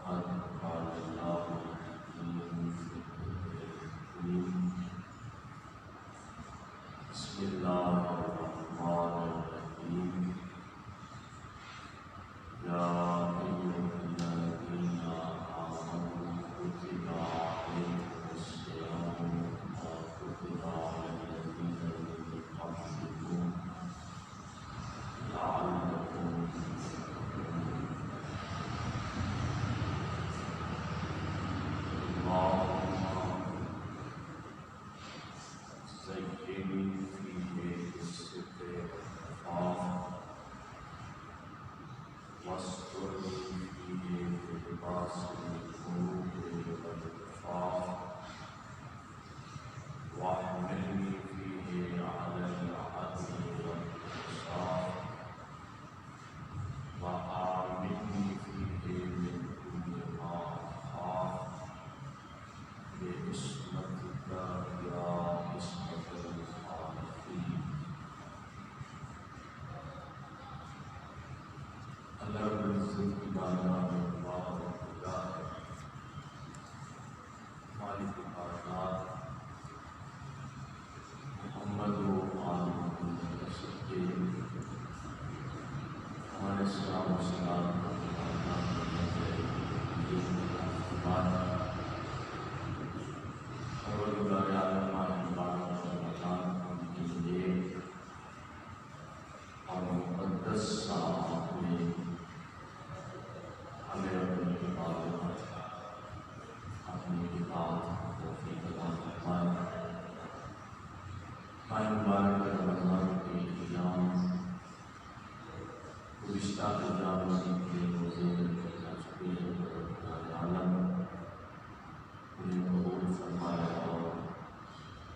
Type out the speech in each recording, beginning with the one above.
قد قال الله الحكيم في الحكيم بسم الله الرحمن الرحيم يا أيها الذين آمنوا كتب عليكم الصيام كما كتب على الذين من قبلكم لعلكم اللهم زين فيه بالستر والعفاف واستر فيه بلباس القلوب والعفاف واحملني فيه على العدل والإحسان وآمني فيه من كل ما أخاف باسمتك يا اسمة الخالقين اللہ رب العزت کی بارگاہ میں دعا اور خدا ہے مالک کائنات محمد و آل محمد رسول کے ہمارے سلام و سلام پروردگار عالم ماہ مبارک رمضان کے لیے اور مقدس ساعت میں ہمیں اپنی عبادت اپنی اطاعت توفیق عطا فرمائے۔ ماہ مبارک رمضان کے ایام گزشتہ ایام کے روزے جا چکے ہیں، پروردگار عالم انہیں قبول فرمائے اور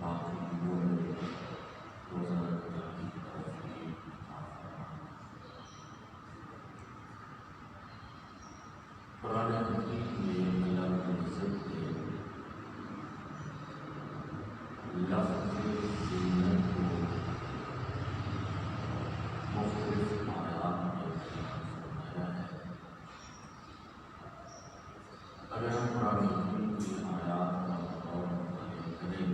باقی دنوں میں روزہ رکھنے کی توفیق عطا فرمائے۔ قرآن حکیم میں اللہ رب العزت نے لفظ زینت کو مختلف آیات میں فرمایا ہے۔ اگر ہم قرآن حکیم کی آیات کا غور مطالعہ کریں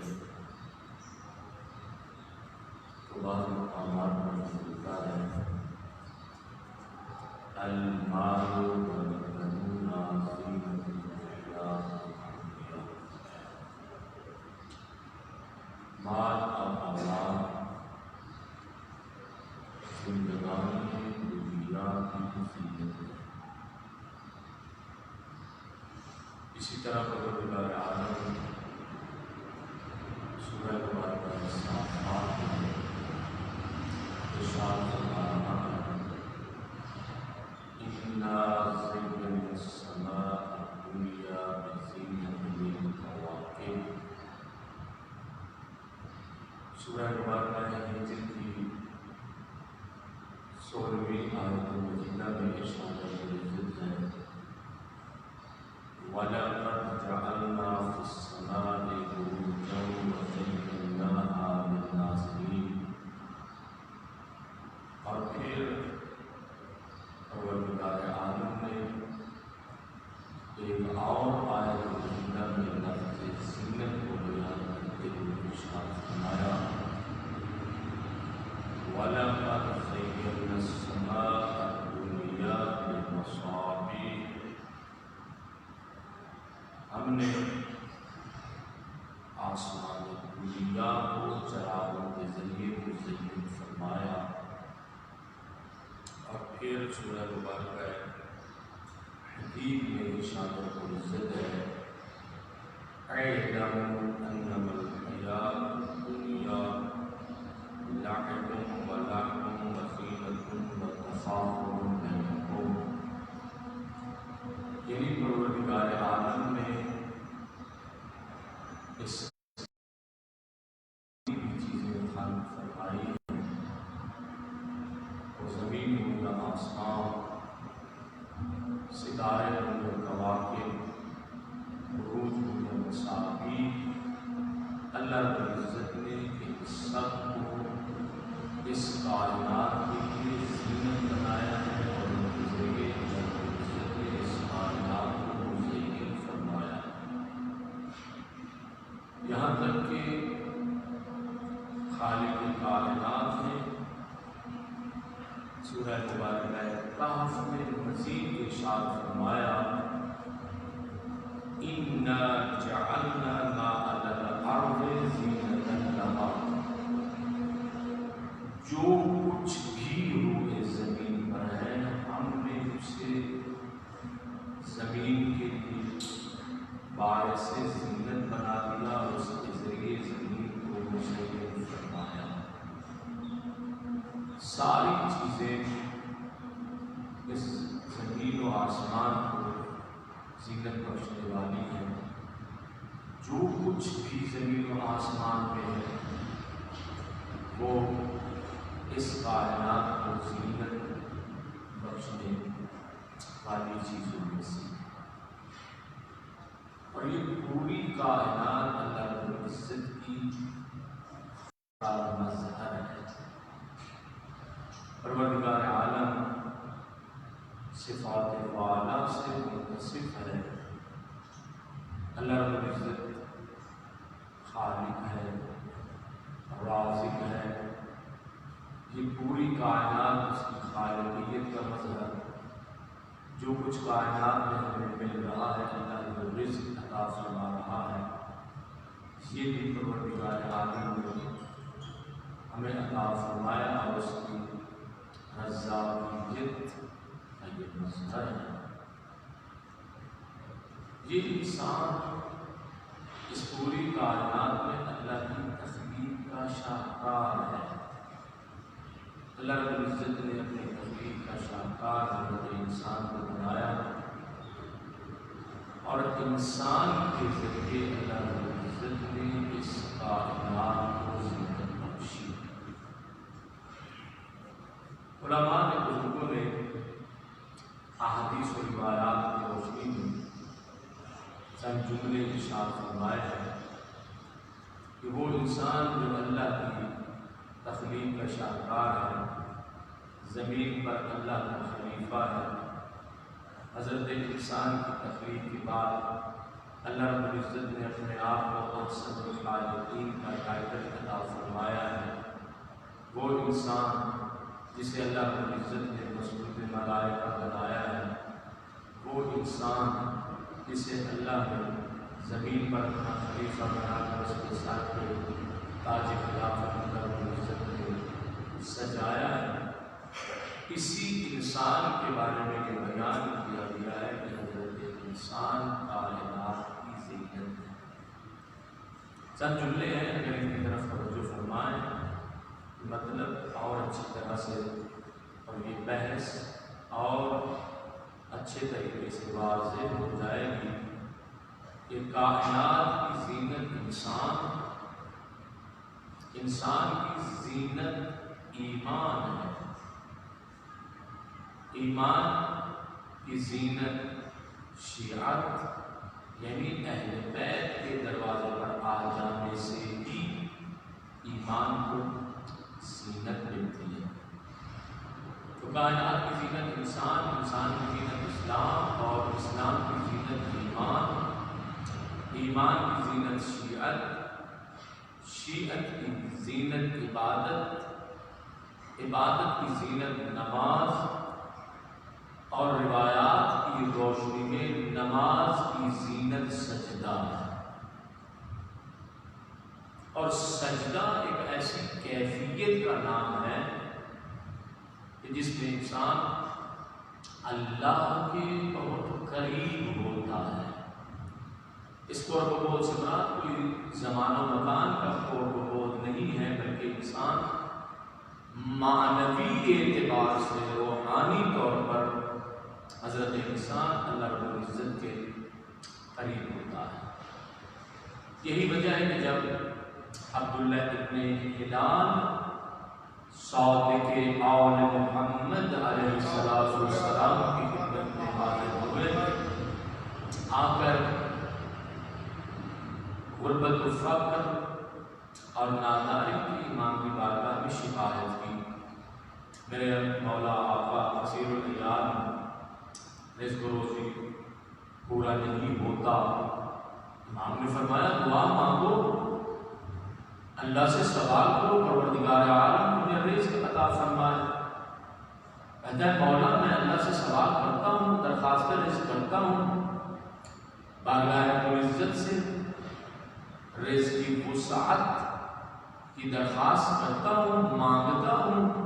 تو بعض مقامات پر ملتا ہے المال والبنون زینۃ الحیاۃ الدنیا، مال اور اولاد زندگانی دنیا کی زینت ہے۔ اسی طرح پروردگار عالم سورہ مبارکہ الصافات میں ارشاد فرما رہا ہے اِنَّا زَيَّنَّا السَّمَاءَ الدُّنْيَا بِزِينَةٍ لِلْكَوَاكِبِ۔ سورہ مبارکہ ہجر کی 16ویں آیت مجیدہ میں ارشاد العزت ہے وَلَقَدْ جَعَلْنَا فِي السَّمَاءِ بُرُوجًا وَزَيَّنَّاهَا لِلنَّاظِرِينَ۔ اور پھر پروردگار عالم نے ایک اور آیت مجیدہ میں لفظ زینت کو بیان کرتے ہوئے ارشاد فرمایا وَلَقَدْ زَيَّنَّا السَّمَاءَ الدُّنْيَا بِمَصَابِيحَ۔ ہم نے آسمان دنیا کو چراغوں کے ذریعے مزین فرمایا۔ اور پھر سورہ مبارکہ حدید میں ارشاد العزت ہے اعلموا انما الحیاۃ الدنیا لعب ولهو وزینۃ وتفاخر بینکم۔ یعنی پروردگار عالم نے اس چیزیں خلق فرمائی ہیں، وہ زمین ہو یا آسمان، ستارے ہو یا کواکب، بروج ہو یا مصابیح، اللہ رب العزت نے ان سب کو اس کائنات کے لیے زینت بنایا ہے اور ان کے ذریعے اللہ رب العزت نے اس کائنات کو مطلب کہ خالق کائنات نے سورہ مبارکہ کہف میں مزید ارشاد فرمایا اِنَّا جَعَلْنَا مَا عَلَى الْأَرْضِ زِينَةً لَهَا، جو کچھ بھی روئے زمین پر ہے ہم نے اسے زمین کے لیے باعث زینت بنا دیا، اس کے ذریعے زمین کو مزین فرمایا۔ ساری چیزیں اس زمین و آسمان کو زینت بخشنے والی ہیں۔ جو کچھ بھی زمین و آسمان میں ہے وہ اس کائنات کو زینت بخشنے والی چیزوں میں سے، اور یہ پوری کائنات اللہ رب العزت کی مظہر ہے۔ پروردگار عالم صفات والا سے متصف ہے۔ اللہ رب العزت خالق ہے، رازق ہے، یہ پوری کائنات اس کی خالقیت کا مظہر۔ جو کچھ کائنات میں ہمیں مل رہا ہے اللہ وہ رزق عطا فرما رہا ہے، یہ بھی پروردگار عالم نے ہمیں عطا فرمایا، اور اس کی رزاقیت کا یہ مظہر ہے۔ یہ انسان اس پوری کائنات میں اللہ کی تخلیق کا شاہکار ہے۔ اللہ رب العزت نے اپنی تخلیق کا شاہکار حضرت انسان کو بنایا، اور انسان کے ذریعے اللہ رب العزت نے اس کائنات کو زینت بخشی۔ علماء نے، بزرگوں نے احادیث و روایات کی روشنی میں چند جملے ارشاد فرمائے ہیں کہ وہ انسان جو اللہ کی تخلیق کا شاہکار ہے، زمین پر اللہ کا خلیفہ ہے، حضرت انسان کی تخلیق کے بعد اللہ رب العزت نے اپنے آپ کو احسن الخالقین کا ٹائٹل عطا فرمایا ہے۔ وہ انسان جسے اللہ رب العزت نے مسجود ملائکہ بنایا ہے، وہ انسان جسے اللہ نے زمین پر اپنا خلیفہ بنا کر اس کے ساتھ پہ تاج خلافت اللہ رب العزت نے سجایا ہے، اسی انسان کے بارے میں یہ بیان کیا گیا ہے کہ حضرت انسان کائنات کی زینت ہے۔ چند جملے ہیں، اگر ان کی طرف توجہ فرمائیں مطلب اور اچھی طرح سے، اور یہ بحث اور اچھے طریقے سے واضح ہو جائے گی کہ کائنات کی زینت انسان کی زینت ایمان ہے، ایمان کی زینت شیعت یعنی اہل بیت کے دروازے پر آ جانے سے ہی ایمان کو زینت ملتی ہے۔ تو کائنات کی زینت انسان کی زینت اسلام، اور اسلام کی زینت ایمان، ایمان کی زینت شیعت کی زینت عبادت کی زینت نماز، اور روایات کی روشنی میں نماز کی زینت سجدہ ہے۔ اور سجدہ ایک ایسی کیفیت کا نام ہے کہ جس میں انسان اللہ کے بہت قریب ہوتا ہے۔ اس قرب و بعد سے مراد کوئی زمان و مکان کا قرب و بعد نہیں ہے، بلکہ انسان معنوی اعتبار سے، روحانی طور پر حضرت انسان اللہ رب العزت کے قریب ہوتا ہے۔ یہی وجہ ہے کہ جب عبداللہ ابن ہلال صادق آل محمد علیہ السلام کی خدمت میں حاضر ہوئے، آ کر غربت و فقر اور ناداری کی امام کی بارگاہ میں شکایت کی، میرے مولا آقا کثیر الایام رزق و روزی پورا نہیں ہوتا۔ امام نے فرمایا دعا مانگو اللہ سے سوال کرو پروردگار عالم مجھے رزق عطا فرمائے. کہتا ہے مولا میں اللہ سے سوال کرتا ہوں، درخواست رزق کرتا ہوں، بارگاہ رب العزت سے رزق کی وسعت کی درخواست کرتا ہوں، مانگتا ہوں.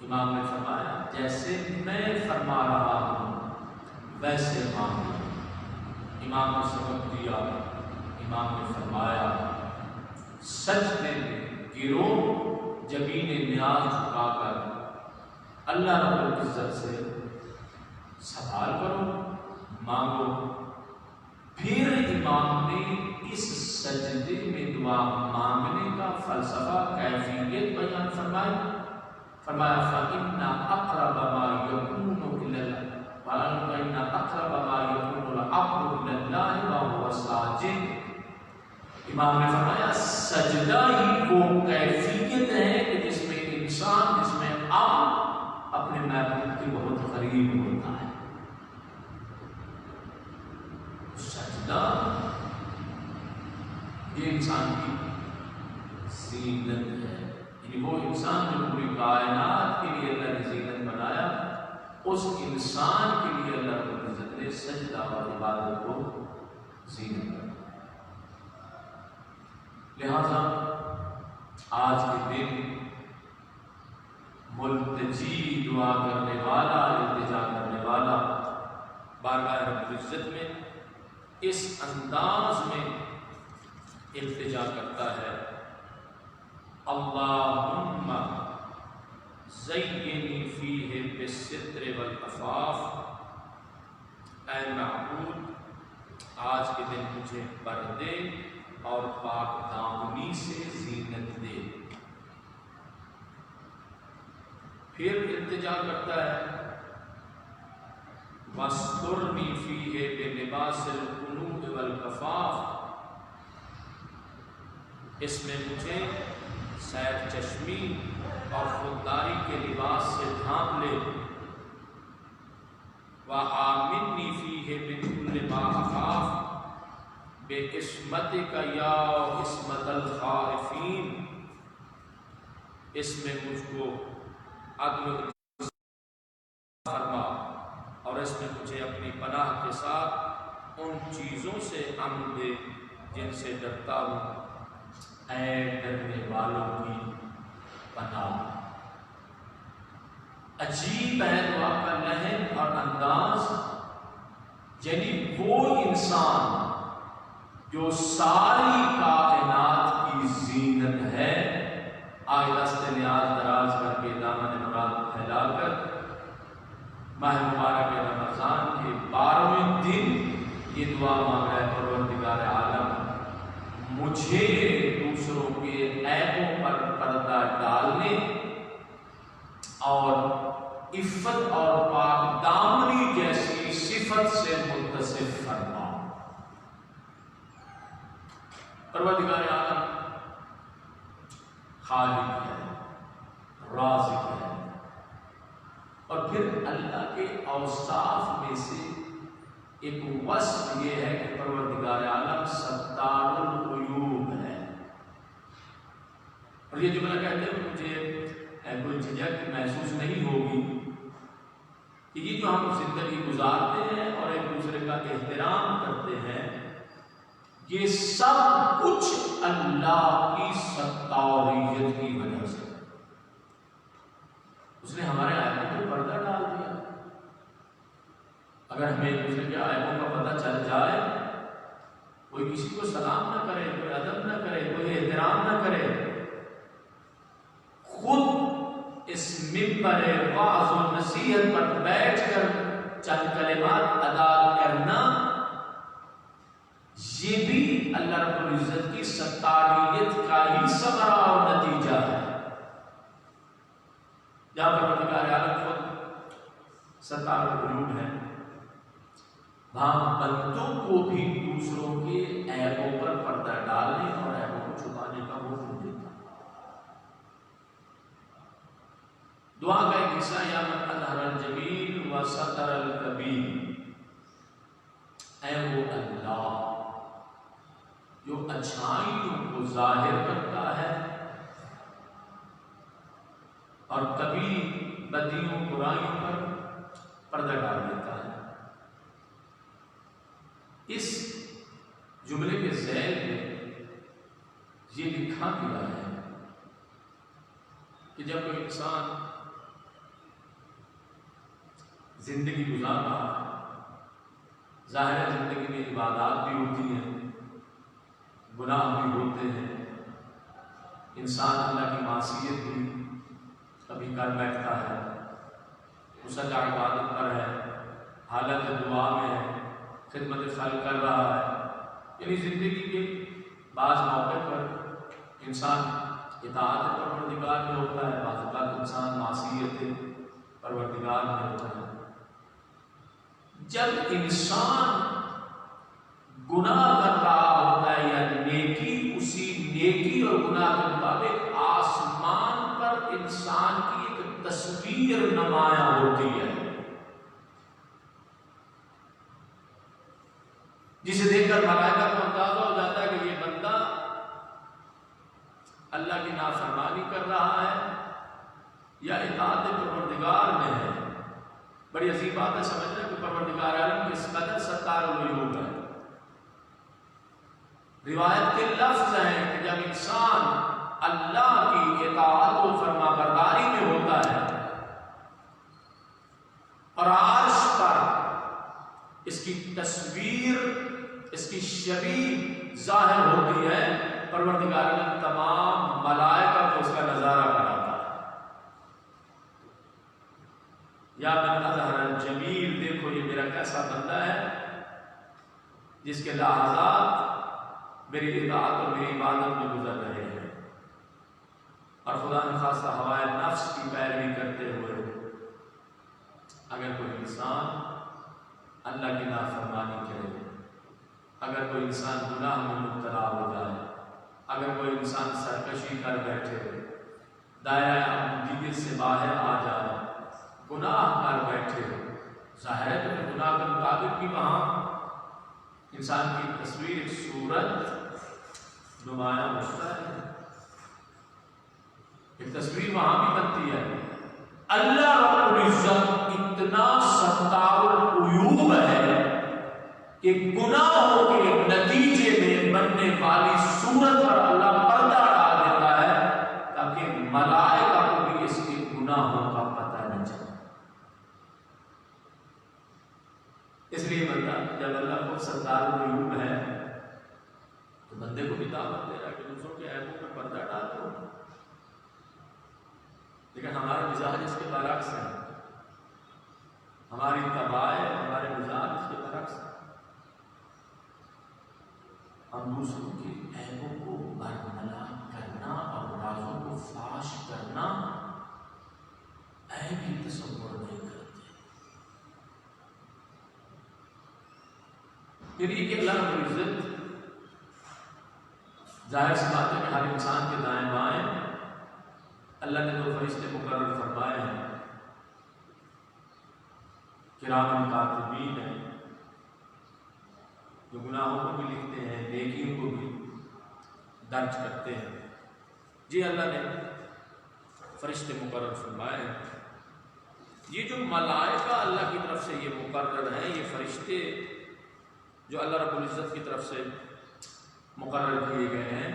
امام نے فرمایا جیسے میں فرما رہا ہوں ویسے مانگو. امام نے سبق دیا. امام نے فرمایا سجدے میں گرو، جبین نیاز جھکا کر اللہ رب العزت سے سوال کرو، مانگو. پھر امام نے اس سجدے میں دعا مانگنے کا فلسفہ کیفیت بیان فرمائی. فرمایا فَإِنَّ أَقْرَبَ مَا يَكُونُ إِلَى فَإِنَّ أَقْرَبَ مَا يَكُونُ الْعَبْدُ إِلَى اللَّهِ وَهُوَ سَاجِدٌ. امام نے فرمایا سجدہ ہی وہ کیفیت ہے کہ جس میں انسان، جس میں آپ اپنے معبود کے بہت قریب ہوتا ہے. سجدہ یہ انسان کی زینت ہے. یعنی وہ انسان جو پوری کائنات کے لیے اللہ نے زینت بنایا، اس انسان کے لیے اللہ رب العزت نے سجدہ اور عبادت کو زینت بنایا. لہذا آج کے دن ملتجی دعا کرنے والا، التجا کرنے والا بارگاہ رب العزت میں اس انداز میں التجا کرتا ہے، اللہم زینی فیہ بالستر والعفاف. اے معبود آج کے دن مجھے پردے اور پاک دامنی سے زینت دے. پھر التجا کرتا ہے وَاسْتُرْنِي فِيهِ بِلِبَاسِ الْقُنُوطِ وَالْکَفَاف. اس میں مجھے سیر چشمی اور خودداری کے لباس سے ڈھانپ لے. وَآمِنِّي فِيهِ مِنْ كُلِّ مَا أَخَافُ بِعِصْمَتِكَ يَا عِصْمَةَ الْخَائِفِينَ. اس میں مجھ کو عدل فرما اور اس میں مجھے اپنی پناہ کے ساتھ ان چیزوں سے امن دے جن سے ڈرتا ہوں. اے ڈرنے والوں کی پناہ. عجیب ہے دعا کا لہن اور انداز. یعنی وہ انسان جو ساری کائنات کی زینت ہے، آج دست نیاز دراز کر کے دامن مراد پھیلا کر ماہ مبارک رمضان کے 12ویں دن یہ دعا مانگ رہا ہے پروردگار عالم مجھے دوسروں کے عیبوں پر پردہ ڈالنے اور عفت اور پاک دامنی جیسی صفت سے متصف فرما. پروردگار عالم خالق ہے، رازق ہے. اور پھر اللہ کے اوصاف میں سے ایک وصف یہ ہے کہ پروردگار عالم ستار العیوب ہے. اور یہ جملہ کہتے ہیں مجھے کوئی جھجک محسوس نہیں ہوگی کہ یہ جو ہم زندگی گزارتے ہیں اور ایک دوسرے کا احترام کرتے ہیں، یہ سب کچھ اللہ کی ستاریت کی وجہ سے. اس نے ہمارے عیبوں پر پردہ ڈال دیا. اگر ہمیں ایک دوسرے کے عیبوں کا پتہ چل جائے، کوئی کسی کو سلام نہ کرے، کوئی ادب نہ کرے، کوئی احترام نہ کرے، خود اس منبر وعظ و نصیحت پر بیٹھ کر چند کلمات ادا کرنا، یہ بھی اللہ رب العزت کی ستاریت کا ہی ثمرہ اور نتیجہ ہے. جہاں پر پروردگار عالم خود ستار العیوب ہے، وہاں بندوں کو بھی دوسروں کے عیبوں پر پردہ ڈالنے اور عیبوں کو چھپانے کا حکم دیتا. دعا کا ایک حصہ یا من اظہر الجمیل و ستر الکبیر. اے وہ اللہ جو اچھائیوں کو ظاہر کرتا ہے اور کبھی بدیوں برائیوں پر پردہ ڈال دیتا ہے۔ اس جملے کے ذیل میں یہ لکھا گیا ہے کہ جب کوئی انسان زندگی گزار رہا ہے، ظاہر زندگی میں عبادات بھی ہوتی ہیں، گناہ بھی ہوتے ہیں، انسان اللہ کی معصیت بھی کبھی کر بیٹھتا ہے، مسلح عبادت پر ہے، حالت دعا میں ہے، خدمت خلق کر رہا ہے، یعنی زندگی کے بعض موقع پر انسان اطاعت پروردگار میں ہوتا ہے، بعض اوقات انسان معصیت پروردگار میں ہوتا ہے۔ جب انسان گناہ کر رہا ہوتا ہے یا نیکی، اسی نیکی اور گناہ کے مطابق آسمان پر انسان کی ایک تصویر نمایاں ہوتی ہے، جسے دیکھ کر ملائکہ کو اندازہ ہو جاتا ہے کہ یہ بندہ اللہ کی نافرمانی کر رہا ہے یا اطاعت پروردگار میں ہے۔ بڑی عجیب بات ہے سمجھنا کہ پروردگار عالم کس قدر ستار العیوب ہے۔ روایت کے لفظ ہیں کہ جب انسان اللہ کی اطاعت و فرما برداری میں ہوتا ہے اور عرش پر اس کی تصویر، اس کی شبیہ ظاہر ہوتی ہے، پروردگار نے تمام ملائکہ کو اس کا نظارہ کراتا ہے۔ یا من اظہر الجمیل، دیکھو یہ میرا کیسا بندہ ہے جس کے لحظات میری اطاعت اور میری عبادت میں گزر رہے ہیں، اور خدا نخواستہ ہوائے نفس کی پیروی کرتے ہوئے اگر کوئی انسان اللہ کی نافرمانی کرے، اگر کوئی انسان گناہ میں مبتلا ہو جائے، اگر کوئی انسان سرکشی کر بیٹھے، دائرہ عبودیت سے باہر آ جائے، گناہ کر بیٹھے، ظاہر ہے کہ گناہ کے مطابق بھی وہاں انسان کی تصویر، ایک صورت نمایاں ہوتا ہے، ایک تصویر وہاں بھی بنتی ہے۔ اللہ رب العزت اتنا ستار العیوب ہے کہ گناہوں کے نتیجے میں بننے والی صورت پر اللہ پردہ ڈال دیتا ہے تاکہ ملائکہ کو بھی اس کے گناہوں کا پتہ نہ چلے۔ اس لیے بندہ جب اللہ کو ستار العیوب ہے تو بندے کو بھی دعوت دے رہا ہے کہ دوسروں کے عیبوں پر پردہ ڈال دو، لیکن ہمارا مزاج اس کے برعکس ہے، ہماری طباع، ہمارے مزاج اس کے برعکس ہے۔ ہم دوسروں کے عیبوں کو برملا کرنا اور رازوں کو فاش کرنا عیب ہی تصور نہیں کرتے۔ یعنی کہ اللہ رب العزت ظاہر سی بات ہے کہ ہر انسان کے دائیں بائیں اللہ نے دو فرشتے مقرر فرمائے ہیں، کرام کاتبین ہیں، جو گناہوں کو بھی لکھتے ہیں، نیکیوں کو بھی درج کرتے ہیں۔ جی اللہ نے فرشتے مقرر فرمائے ہیں۔ یہ جو ملائکہ اللہ کی طرف سے یہ مقرر ہیں، یہ فرشتے جو اللہ رب العزت کی طرف سے مقرر کیے گئے ہیں،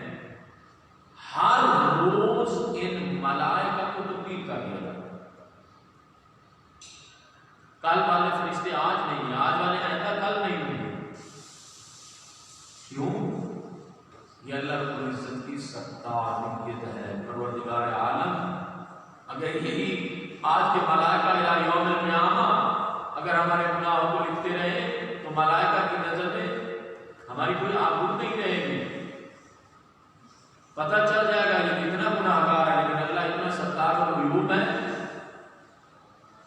ہر روز ان ملائکہ کو تبدیل کر دیا جاتا ہے۔ کل والے فرشتے آج نہیں ہیں، آج والے آئندہ کل نہیں ہوں گے۔ کیوں؟ یہ اللہ رب العزت کی ستارت ہے، پروردگار عالم اگر یہی آج کے ملائکہ الی یوم القیامہ اگر ہمارے گناہوں کو لکھتے رہے تو ملائکہ کی نظر میں ہماری کوئی آبرو نہیں رہے گی۔ پتہ چل جائے گا یہ کتنا گناہ گار ہے، لیکن اللہ اتنا ستار العیوب ہے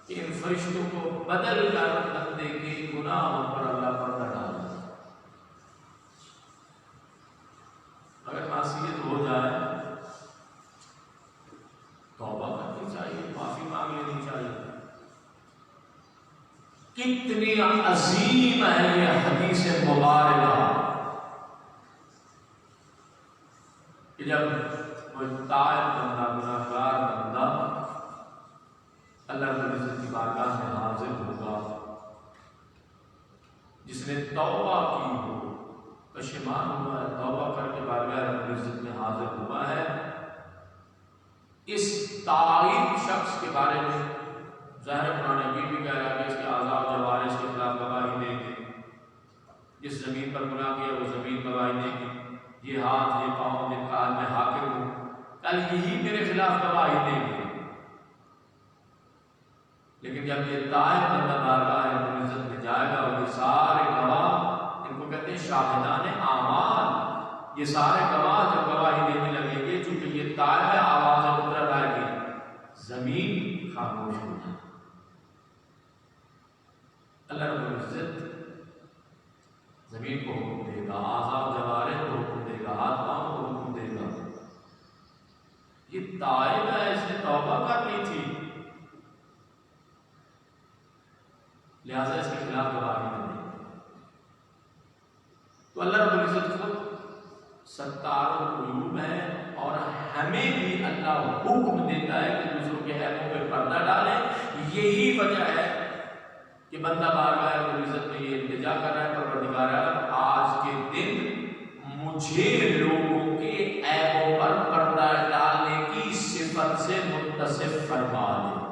کہ ان فرشتوں کو بدل کر بندے کے گناہوں پر اللہ پردہ ڈال دیتا ہے۔ اگر معصیت ہو جائے توبہ کرنی چاہیے، معافی مانگ لینی چاہیے۔ کتنی عظیم ہے یہ حدیث مبارکہ کہ جب وہ تائب بندہ، گناہگار بندہ اللہ رب العزت کی بارگاہ میں حاضر ہوگا، جس نے توبہ کی ہو، پشیمان ہوا ہے، توبہ کر کے بارگاہ رب العزت میں حاضر ہوا ہے، اس تائب شخص کے بارے میں ظاہر قرآن بھی کہہ رہا ہے کہ اس کے اعضاء و جوارح اس کے خلاف گواہی دیں گے، جس زمین پر گناہ کیا وہ زمین گواہی دے گی، یہ ہاتھ، یہ پاؤں، جن کا آج میں حاکم ہوں، کل یہی میرے خلاف گواہی دیں گے۔ لیکن جب یہ تائب بندہ بارگاہ رب العزت میں جائے گا اور یہ سارے گواہ، ان کو کہتے ہیں شاہدان اعمال، یہ سارے گواہ جب گواہی دینے لگیں گے، چونکہ یہ تائب ہے، آواز قدرت آئے گی، زمین خاموش ہو جائے۔ اللہ رب العزت زمین کو حکم دے گا، اعضاء و جوارح کو حکم دے گا، ہاتھ پاؤں کو حکم دے گا، یہ تائب ہے، اس نے توبہ کر لی تھی، لہذا اس کے خلاف گواہی نہ دے۔ تو اللہ رب العزت خود ستار القلوب ہے، اور ہمیں بھی اللہ حکم دیتا ہے کہ دوسروں کے عیبوں پہ پردہ ڈالیں۔ یہی وجہ ہے کہ بندہ بارگاہ رب العزت میں یہ التجا کر رہا ہے، پروردگار عالم آج کے دن مجھے لوگوں کے عیبوں پر پردہ ڈالنے کی صفت سے متصف فرما دے۔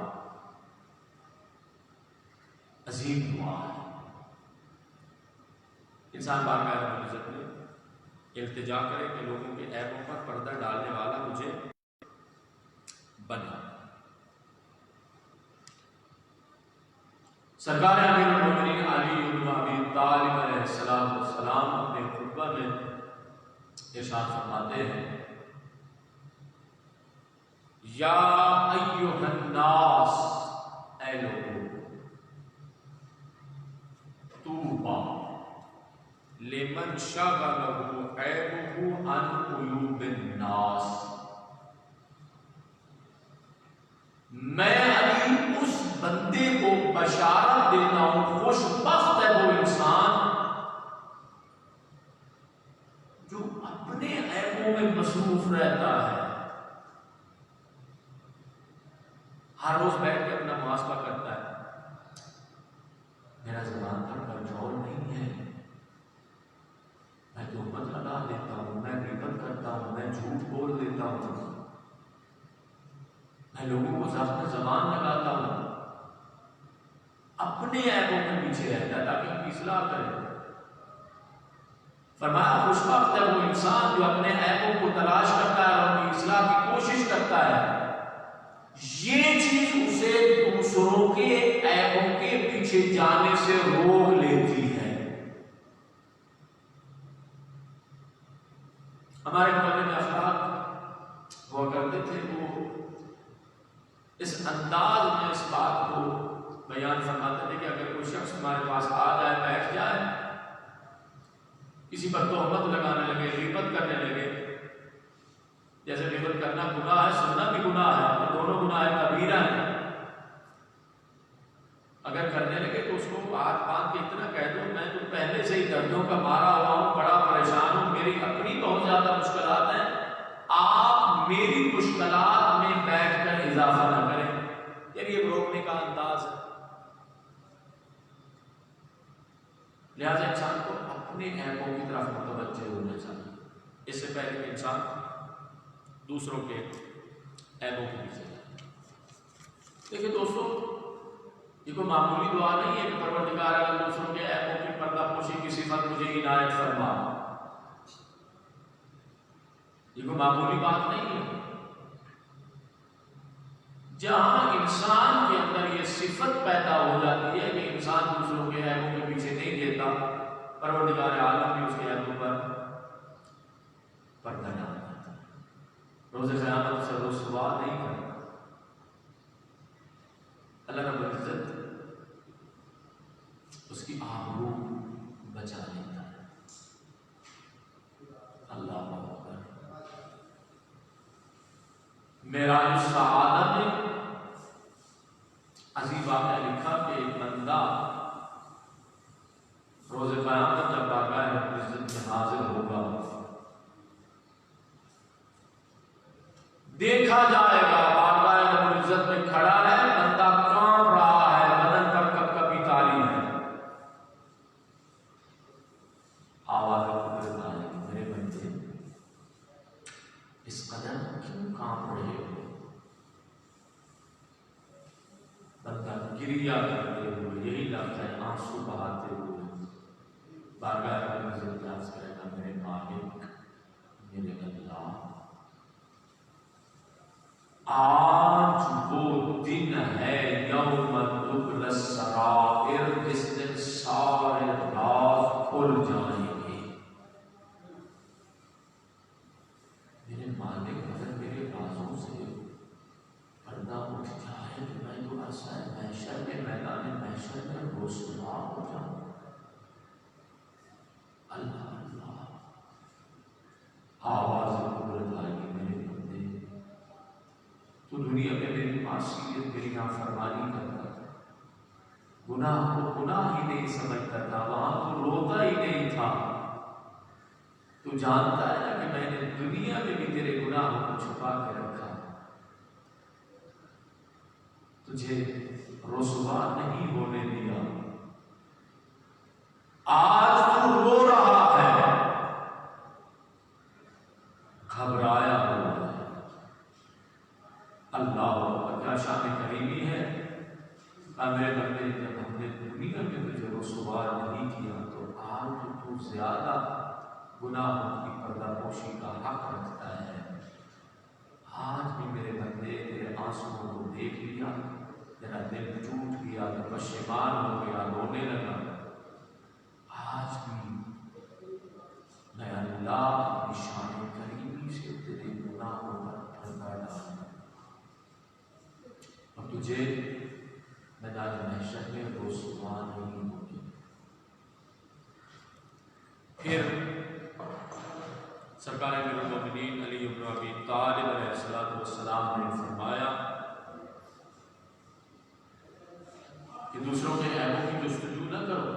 عظیم دعا ہے۔ انسان بارگاہ رب العزت میں التجا کرے کہ لوگوں کے عیبوں پر پردہ ڈالنے والا مجھے بنا۔ سرکار امیر المومنین علی بن ابی طالب علیہ السلام اپنے خطبہ میں ارشاد فرماتے ہیں، یا ایھا الناس، اے لوگوں، طوبی لمن شغلہ عیبہ عن قلوب الناس، میں علی اس بندے کو بشارت دیتا ہوں، خوش بخت ہے وہ انسان جو اپنے عیبوں میں مصروف رہتا ہے، ہر روز بیٹھ کے اپنا محاسبہ کرتا ہے، میرا زبان پر کنٹرول نہیں ہے، میں تہمت لگا دیتا ہوں، میں غیبت کرتا ہوں، میں جھوٹ بول دیتا ہوں، میں لوگوں کو زخم زبان لگاتا ہوں، اپنے عیبوں کے پیچھے رہتا ہے تاکہ ان کی اصلاح کرے۔ فرمایا خوش بخت ہے وہ انسان جو اپنے عیبوں کو تلاش کرتا ہے اور ان کی اصلاح کی کوشش کرتا ہے، یہ چیز اسے دوسروں کے عیبوں کے پیچھے جانے سے روک لیتی ہے۔ ہمارے محلے میں افراد ہوا کرتے تھے، وہ اس انداز میں اس بات کو بیان فرماتے تھے کہ اگر کوئی شخص ہمارے پاس آ جائے، بیٹھ جائے، کسی پر تہمت لگانے لگے، غیبت کرنے لگے، جیسے غیبت کرنا گناہ ہے، سننا بھی گناہ ہے، اور دونوں گناہ کبیرہ ہیں، اگر کرنے لگے تو اس کو ہاتھ باندھ کے اتنا کہہ دو، میں تو پہلے سے ہی دردوں کا مارا ہوا ہوں، بڑا پریشان ہوں، میری اپنی بہت زیادہ مشکلات ہیں، آپ میری مشکلات میں بیٹھ کر اضافہ نہ کریں۔ یہ روکنے کا انداز ہے۔ لہذا انسان کو اپنے عیبوں کی طرف متوجہ ہونا چاہیے، اس سے پہلے کہ انسان دوسروں کے عیبوں کے پیچھے جائے۔ دیکھیں دوستو، یہ کوئی معمولی دعا نہیں ہے کہ پروردگار عالم دوسروں کے عیبوں کی پردہ پوشی کی صفت مجھے عنایت فرما، یہ کوئی معمولی بات نہیں ہے۔ جہاں انسان کے اندر یہ صفت پیدا ہو جاتی ہے کہ انسان دوسروں کے عیبوں کے پیچھے نہیں دیتا، پروردگار عالم بھی اس کے عیبوں پر پردہ ڈالتا ہے، روز قیامت سے رسوا نہیں کرتا۔ اللہ رب العزت اس کی آبرو بچا لیتا ہے۔ اللہ اکبر۔ معراج السعادہ میں عظیم آپ نے لکھا کہ ایک بندہ روز قیامت جب بارگاہ رب العزت میں حاضر ہوگا دیکھا جائے گا بارگاہ رب العزت میں کھڑا ہے، بندہ کانپ رہا ہے، بدن پر کب کبھی تاری ہے، آواز قدرت آئے گی، میرے بندے اس قدر کیوں کانپ رہے ہو؟ بندہ گریا کرتے ہوئے، یہی لفظ ہے آنسو بہاتے ہوئے بارگاہ رب العزت میں عرض کرے گا، میرے مالک، میرے اللہ، آج وہ دن ہے یوم تبلی السرائر، جس دن سارے راز کھل جائیں گے۔ میرے مالک، اگر میرے رازوں سے پردہ اٹھ جائے تو میں تو عرصہ محشر میں، میدان محشر میں رسوا ہو جاؤں۔ اللہ اللہ، آواز قدرت آئے گی، میرے بندے تو دنیا میں میری معصیت، میری نافرمانی کرتا تھا، گناہ کو گناہ ہی نہیں سمجھتا تھا، وہاں تو روتا ہی نہیں تھا، تو جانتا ہے نا کہ میں نے دنیا میں بھی تیرے گناہوں کو چھپا کے رکھا، تجھے رسوا نہیں ہونے دیا۔ آج تو رو رہا ہے، گھبرایا ہوا ہے۔ اللہ کیا شان کریمی ہے، میرے بندے، جب ہم نے دنیا میں تجھے رسوا نہیں کیا تو آج تو زیادہ گناہوں کی پردہ پوشی کا حق رکھتا ہے۔ آج بھی میرے بندے تیرے آنسوؤں کو دیکھ لیا، تیرا دل ٹوٹ گیا، تو پشیمان ہو گیا، رونے لگا۔ آج بھی میں اللہ اپنی شان کریمی سے تیرے گناہوں پر پردہ ڈالوں اور تجھے میدان محشر میں رسوا نہیں ہوگی۔ پھر سرکار امیر المومنین علی بن ابی طالب علیہ السلام نے فرمایا کہ دوسروں کے عیبوں کی جستجو نہ کرو،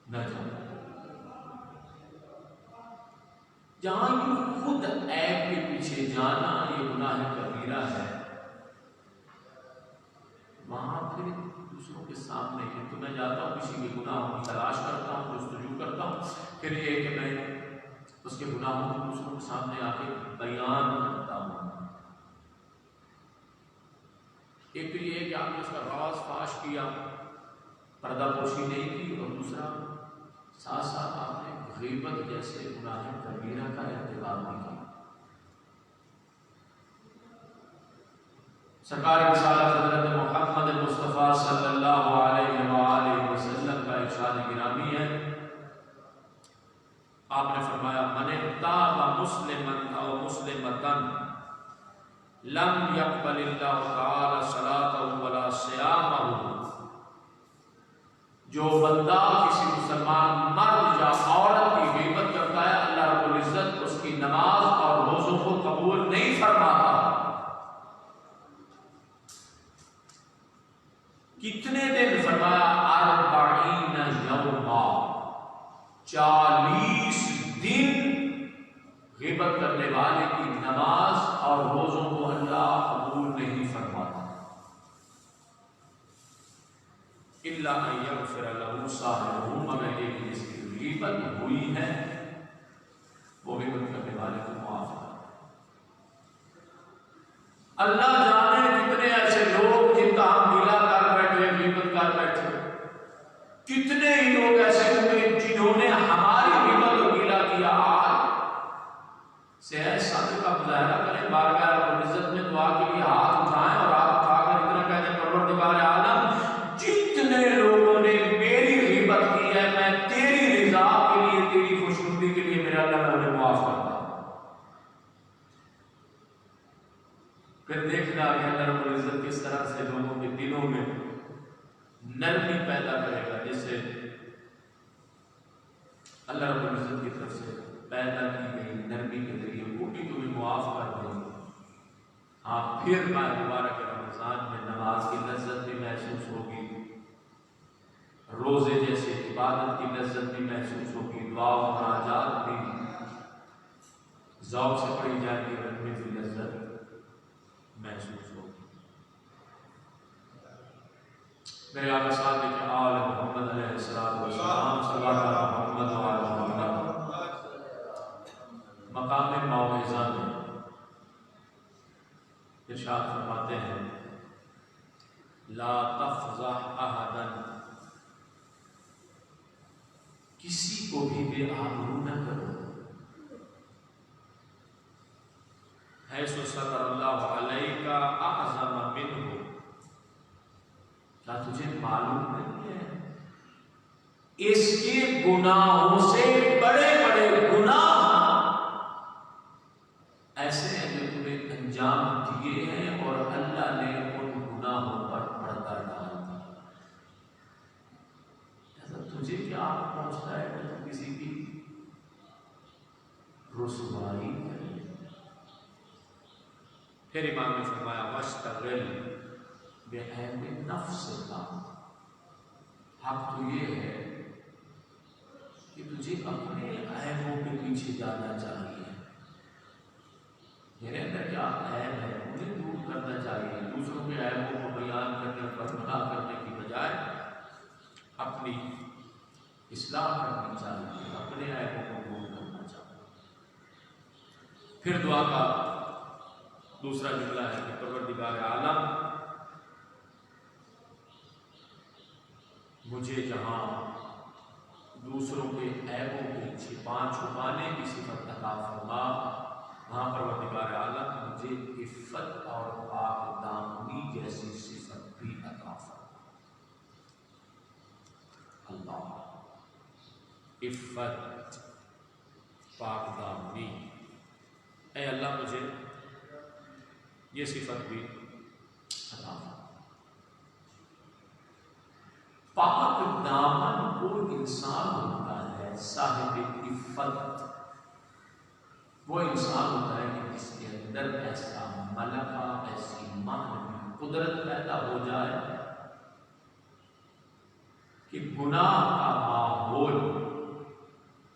نہ جاؤ، جہاں یہ خود عیب کے پیچھے جانا یہ گناہ کبیرہ ہے، وہاں پھر دوسروں کے سامنے ہے تو میں جاتا ہوں کسی کے گناہوں کی تلاش کرتا ہوں، جستجو کرتا ہوں، پھر یہ کہ میں اس کے گناہوں کو دوسروں کے سامنے آ کے بیان کرتا ہوں۔ ایک تو یہ ہے کہ آپ نے اس کا راز فاش کیا، پردہ پوشی نہیں کی، اور دوسرا ساتھ ساتھ آپ نے غیبت جیسے گناہ کبیرہ کا ارتکاب بھی کیا۔ سرکار رسالت حضرت محمد مصطفیٰ صلی اللہ علیہ وآلہ وسلم کا ارشاد گرامی ہے، آپ نے فرمایا من تاب مسلما او مسلمتا لم يقبل اللہ تعالی صلاته ولا صیامه، جو بندہ کسی مسلمان مرد یا عورت کی غیبت کرتا ہے، اللہ رب العزت اس کی نماز اور روزوں کو قبول نہیں فرماتا۔ کتنے دن؟ فرمایا 40 یوما، 40 دن غیبت کرنے والے کی نماز اور روزوں کو اللہ قبول نہیں فرماتا۔ الا ان یغفر له صاحبہ، مگر ایک جس کی غیبت ہوئی ہے وہ غیبت کرنے والے کو معاف کرتا۔ اللہ جانے کتنے ایسے لوگ جن کا ہم گلہ کر بیٹھے، غیبت کر بیٹھے، کتنے ہی لوگ ایسے ہوئے جنہوں نے ہماری غیبت اور گلہ کیا۔ آج سے صادق کا مظاہرہ کریں، بارگاہ رب العزت میں دعا کے لیے ہاتھ اٹھائیں اور ہاتھ اٹھا کر اتنا کہہ دیں پروردگار عالم، جتنے لوگوں نے میری غیبت کی ہے، میں تیری رضا کے لیے، تیری خوشنودی کے لیے میرا اللہ انہیں معاف کرتا۔ پھر دیکھنا کہ اللہ رب العزت کس طرح سے لوگوں کے دلوں میں نرمی پیدا کرے گا، جسے اللہ رب العزت کی طرف سے پیدا کی گئی نرمی کے ذریعے وہ بھی تمہیں معاف کر دیں۔ ہاں، پھر ماہ مبارک رمضان میں نماز کی لذت بھی محسوس ہوگی، روزے جیسے عبادت کی لذت بھی محسوس ہوگی، دعا و مناجات بھی ذوق سے پڑھی جائے گی رنگ کی لذت محسوس ہوگی۔ میرے آقا صادق آل محمد علیہ السلام صلی اللہ علیہ محمد و آل محمد مقام موعظہ میں ارشاد فرماتے ہیں لا تفضح احدا، کسی کو بھی بے آبرو نہ کرو، حیث ستر اللہ علیک اعظم منہ، کیا تجھے معلوم نہیں ہے اس کے گناہوں سے بڑے بڑے گناہ ایسے ہیں جو تمہیں انجام دیے ہیں اور اللہ نے ان گناہوں پر پردہ ڈال دیا۔ ایسا تجھے کیا پہنچتا ہے کہ تم کسی کی رسوائی کرے؟ پھر امام نے فرمایا واشتغل بعیب نفس کا، حق تو یہ ہے کہ تجھے اپنے عیبوں کے پیچھے جانا چاہیے۔ میرے اندر کیا عیب ہے مجھے دور کرنا چاہیے، دوسروں کے عیبوں کو بیان کرنے پر بنا کرنے کی بجائے اپنی اصلاح کرنی چاہیے، اپنے عیبوں کو دور کرنا چاہیے۔ پھر دعا کا دوسرا جملہ ہے کہ پروردگار عالم مجھے جہاں دوسروں کے عیبوں کے چھپانے کی صفت عطا فرما، وہاں پروردگار عالم مجھے عفت اور پاک دامنی جیسی صفت بھی عطا فرما۔ اللہ عفت پاک دامنی، اے اللہ مجھے یہ صفت بھی عطا فرما۔ پاک دامن وہ انسان ہوتا ہے صاحب عفت، وہ انسان ہوتا ہے کہ جس کے اندر ایسا ملکہ، ایسی معنوی قدرت پیدا ہو جائے کہ گناہ کا ماحول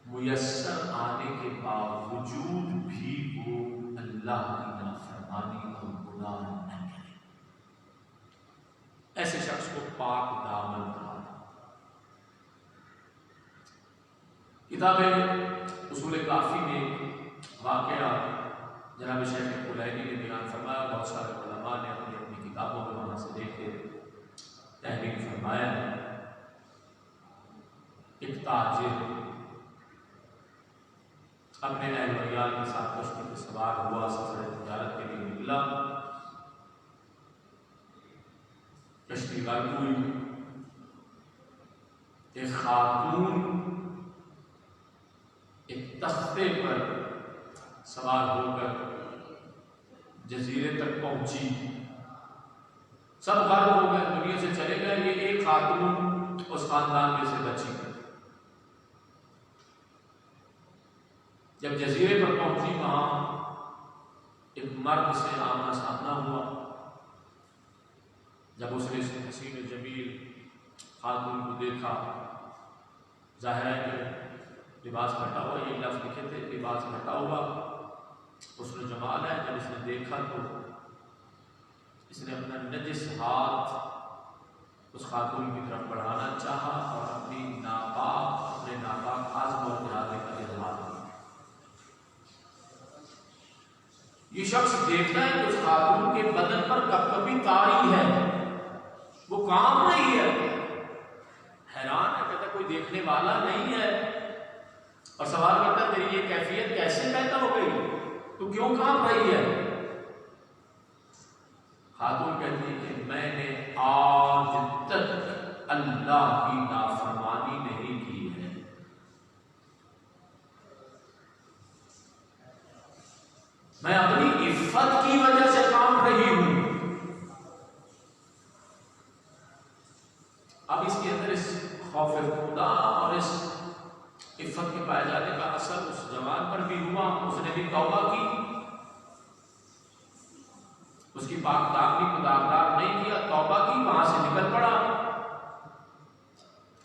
میسر آنے کے باوجود بھی وہ اللہ کی نافرمانی اور گناہ نہ کرے، ایسے شخص کو پاک دامن کہا۔ کتاب اصول کافی میں واقعہ جناب شیخ کلینی نے بیان فرمایا، بہت سارے علماء نے اپنی اپنی کتابوں میں وہاں سے دیکھ کے تحقیق فرمایا۔ ایک تاجر اپنے اہل و عیال کے ساتھ کشتی پہ سوار ہوا، سفر تجارت کے لیے نکلا، کشتی غرق ہوئی، ایک خاتون ایک تختے پر سوار ہو کر جزیرے تک پہنچی، سب غرق ہو گئے، دنیا سے چلے گئے، یہ ایک خاتون اس خاندان میں سے بچی۔ جب جزیرے پر پہنچی وہاں ایک مرد سے آمنا سامنا ہوا، جب اس نے اس حسین جمیل خاتون کو دیکھا، ظاہر ہے کہ لباس پھٹا ہوا، یہ لفظ لکھے تھے لباس پھٹا ہوا، اس نے جمال ہے، جب اس نے دیکھا تو اس نے اپنا نجس ہاتھ اس خاتون کی طرف بڑھانا چاہا اور اپنے ناپاک عزم اور ارادے کا اظہار کیا۔ یہ شخص دیکھتا ہے کہ اس خاتون کے بدن پر کپکپی تاری ہے، وہ کام نہیں ہے، حیران ہے، کہتا کوئی دیکھنے والا نہیں ہے، اور سوال کرتا ہے تیری یہ کیفیت کیسے پیدا ہو گئی، تو کیوں کام رہی ہے؟ خاتون کہتی ہے کہ میں نے آج تک اللہ کی نافرمانی نہیں کی ہے، میں اپنی عفت کی وجہ سے کام رہی ہوں۔ اب اس کے اندر اس خوف خدا اور اس عفت کے پائے جانے کا اثر اس جوان پر بھی ہوا، اس نے بھی توبہ کی، اس کی پاک دامنی کو داغدار نہیں کیا، توبہ کی، وہاں سے نکل پڑا۔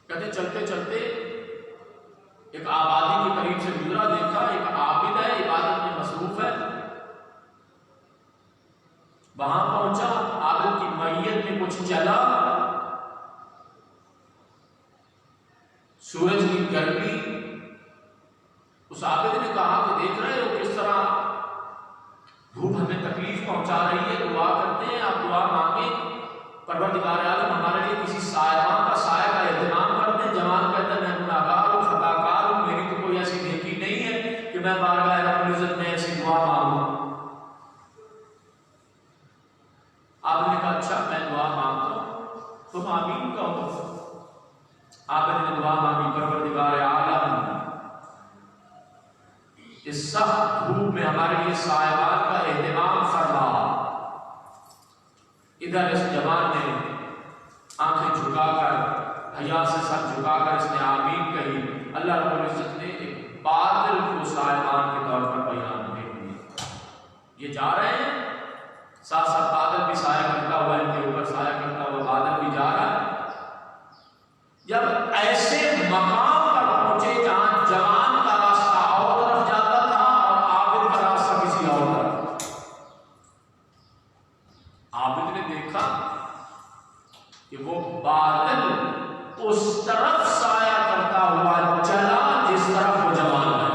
کہتے چلتے چلتے ایک آبادی کے قریب سے گزرا، دیکھا ایک عابد ہے، عبادت میں مصروف سورج کی گرمی، اس عابد نے کہا کہ دیکھ رہے ہو کس طرح دھوپ ہمیں تکلیف پہنچا رہی ہے، دعا کرتے ہیں، آپ دعا مانگیں پروردگار عالم ہمارے لیے کسی سائبان کا سایہ کا اہتمام کر دیں۔ جوان کہتا ہے میں گناہگار ہوں، خطا کار ہوں، میری تو کوئی ایسی نیکی نہیں ہے کہ میں بارگاہ رب العزت میں ایسی دعا مانگوں۔ آپ نے کہا اچھا میں دعا مانگتا ہوں، تم آمین کہو۔ آپ نے دعا مانگی، پروردگار عالم اس سخت دھوپ میں ہمارے لیے سائبان کا اہتمام فرما۔ ادھر اس جوان نے آنکھیں جھکا کر، حیا سے سر جھکا کر اس نے آمین کہی۔ اللہ رب العزت نے ایک بادل کو سائبان کے طور پر بیان دے دیا۔ یہ جا رہے ہیں، ساتھ ساتھ بادل بھی سایہ کرتا ہوا، ان کے اوپر سایہ کرتا ہوا بادل بھی جا رہا ہے۔ جب ایسے مقام پر پہنچے جہاں جوان کا راستہ اور طرف جاتا تھا اور عابد کا راستہ کسی اور طرف، عابد نے دیکھا کہ وہ بادل اس طرف سایہ کرتا ہوا چلا جس طرف وہ جوان ہے۔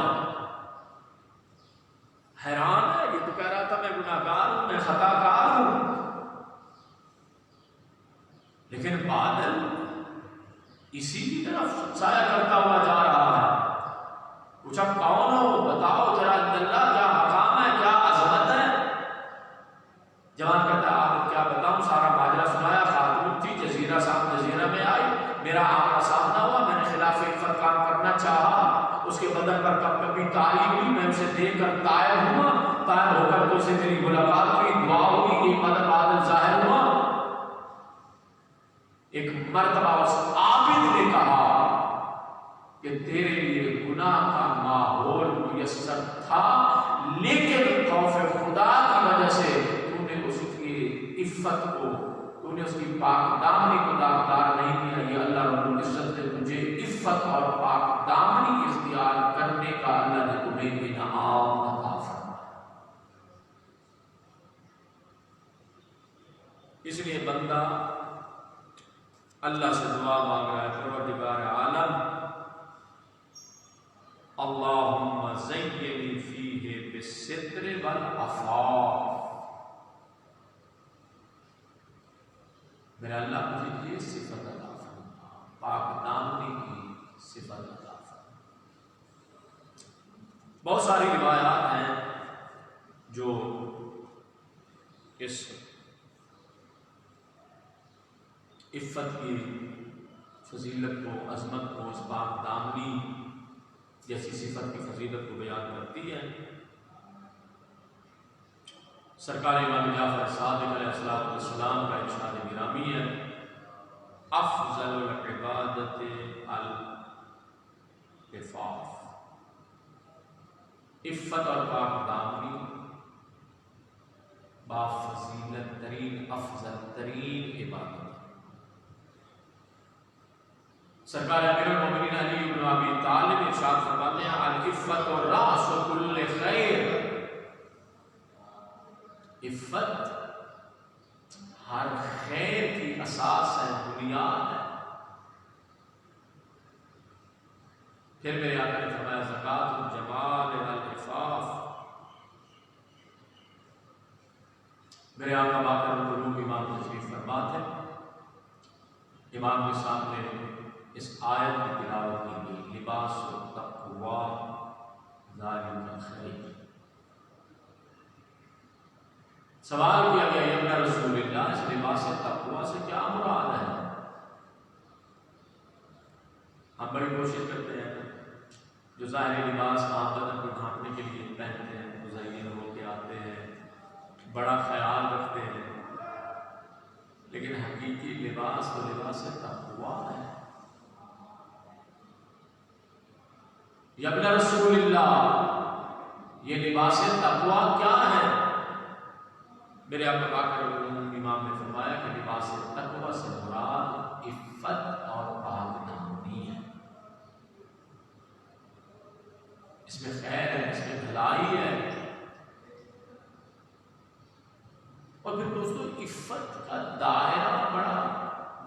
حیران ہے، یہ تو کہہ رہا تھا میں گناہگار ہوں، میں خطا کار ہوں، لیکن بادل اسی کی طرف سایہ کرتا ہوا جا رہا ہے۔ پوچھا کون ہو، بتاؤ ذرا اللہ کیا مقام ہے، کیا عظمت ہے؟ جوان کہتا ہے آپ کیا بتاؤں، سارا ماجرا سنایا، خاتون تھی، جزیرہ صاحب جزیرہ میں آئی، میرا آمنا سامنا ہوا، میں نے خلاف عفت کام کرنا چاہا، اس کے بدن پر کب کبھی تاری ہوئی، میں اسے دیکھ کر طائر ہوا، طائر ہو کر تو سے میری ملاقات ہوئی، دعا ہوئی، ایک بادل ظاہر ہوا۔ ایک مرتبہ اس عابد نے کہا کہ تیرے لیے گناہ کا ماحول میسر تھا، لیکن خوف خدا کی وجہ سے تو نے اس کی عفت کو، تو نے اس کی پاک دامنی کو داغدار نہیں کیا۔ یہ اللہ رب العزت نے تجھے عفت اور پاک دامنی اختیار کرنے کا اللہ نے تمہیں انعام عطا فرمایا۔ اس لیے بندہ اللہ سے دعا مانگ رہا ہے، پروردگار عالم اللہم زینی فیہ بالستر والعفاف، میرا اللہ مجھے یہ صفت عطا فرما، پاک دامنی کی صفت عطا فرما۔ بہت ساری روایات ہیں جو اس عفت کی فضیلت کو، عظمت کو، اس پاک دامنی جیسی صفت کی فضیلت کو بیان کرتی ہے۔ سرکار امام جعفر صادق علیہ السلام کا ارشاد گرامی ہے، افضل العبادت العفاف، عفت اور پاک دامنی با فضیلت ترین، افضل ترین عبادت۔ سرکار امیر المومنین علی بن ابی طالب ارشاد فرماتے ہیں العفت راس کل خیر، عفت ہر خیر کی اساس ہے، بنیاد ہے۔ پھر میرے آقا نے فرمایا زکوٰۃ الجمال والعفاف، میرے آقا باقر القلوب امام تشریف فرماتے ہیں، امام کے سامنے اس آیت کی تلاوت کی گئی، لباس التقویٰ ذالک خیر۔ سوال کیا گیا یا رسول اللہ اس لباس تقویٰ سے کیا مراد ہے؟ ہم بڑی کوشش کرتے ہیں جو ظاہری لباس آپ بدن کو ڈھانپنے کے لیے پہنتے ہیں، مزین ہو کے آتے ہیں، بڑا خیال رکھتے ہیں، لیکن حقیقی لباس تو لباس تقویٰ ہے۔ یا ابن رسول اللہ یہ لباس تقویٰ کیا ہے؟ میرے آقا باقر امام نے فرمایا کہ لباس تقویٰ سے مراد عفت اور پاک دامنی ہے، اس میں خیر ہے، اس میں بھلائی ہے۔ اور پھر دوستو عفت کا دائرہ بڑا